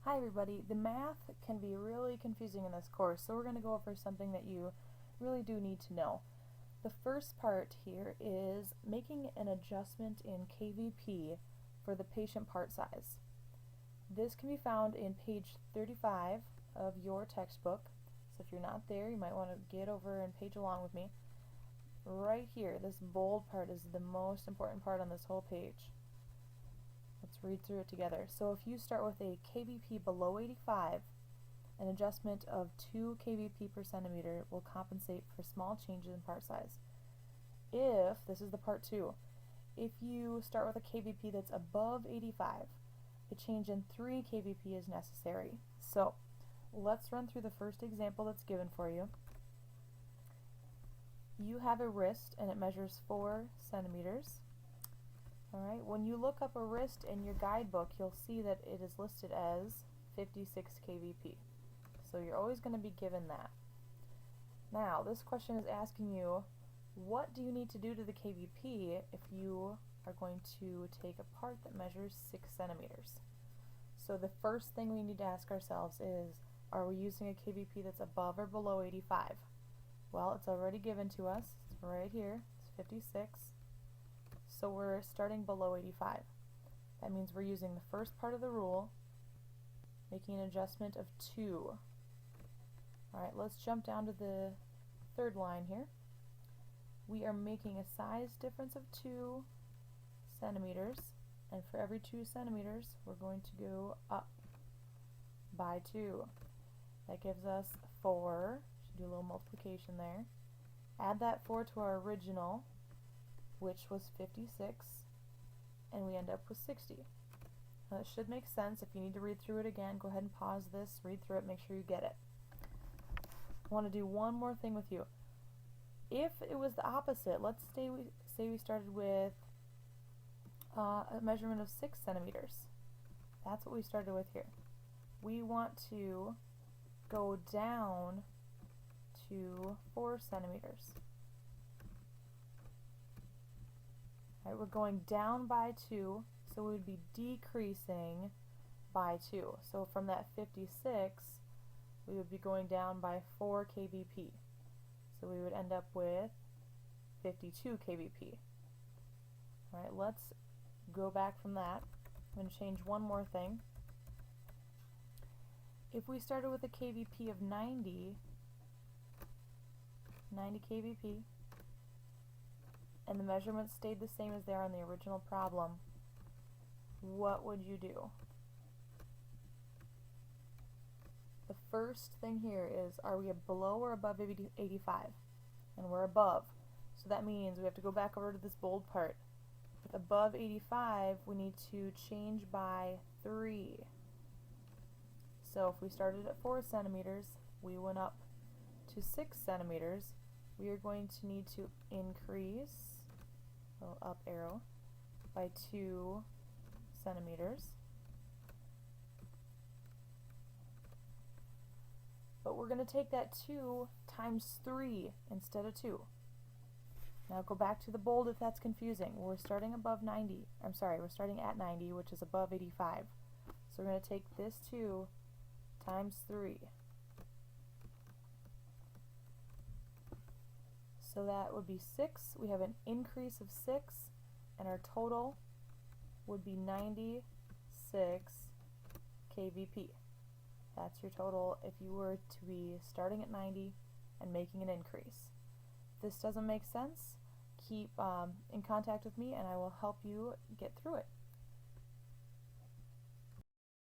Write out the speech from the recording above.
Hi everybody, the math can be really confusing in this course, so we're going to go over something that you really do need to know. The first part here is making an adjustment in kVp for the patient part size. This can be found in page 35 of your textbook, so if you're not there you might want to get over and page along with me. Right here, this bold part is the most important part on this whole page. Let's read through it together. So if you start with a kVp below 85, an adjustment of 2 kVp per centimeter will compensate for small changes in part size. If, this is the part 2, if you start with a kVp that's above 85, a change in 3 kVp is necessary. So let's run through the first example that's given for you. You have a wrist and it measures 4 centimeters. Alright, when you look up a wrist in your guidebook, you'll see that it is listed as 56 kVp. So you're always going to be given that. Now, this question is asking you, what do you need to do to the kVp if you are going to take a part that measures 6 centimeters? So the first thing we need to ask ourselves is, are we using a kVp that's above or below 85? Well, it's already given to us. It's right here. It's 56. So we're starting below 85. That means we're using the first part of the rule, making an adjustment of 2. Alright, let's jump down to the third line here. We are making a size difference of 2 centimeters, and for every 2 centimeters we're going to go up by 2. That gives us 4. Should do a little multiplication there. Add that 4 to our original, which was 56, and we end up with 60. Now that should make sense. If you need to read through it again, go ahead and pause this, read through it, make sure you get it. I want to do one more thing with you. If it was the opposite, let's say we started with a measurement of 6 centimeters. That's what we started with here. We want to go down to 4 centimeters. Right, we're going down by 2, so we would be decreasing by 2. So from that 56, we would be going down by 4 kVp. So we would end up with 52 kVp. Alright, let's go back from that. I'm going to change one more thing. If we started with a kVp of 90 kVp, and the measurements stayed the same as they are in the original problem, what would you do? The first thing here is, are we below or above 85? And we're above. So that means we have to go back over to this bold part. With above 85, we need to change by 3. So if we started at 4 centimeters, we went up to 6 centimeters, we are going to need to increase, little up arrow, by 2 centimeters. But we're going to take that 2 times 3 instead of 2. Now go back to the bold if that's confusing. We're starting above 90. I'm sorry, we're starting at 90, which is above 85. So we're going to take this 2 times 3. So that would be 6. We have an increase of 6, and our total would be 96 kVp. That's your total if you were to be starting at 90 and making an increase. If this doesn't make sense, keep in contact with me and I will help you get through it.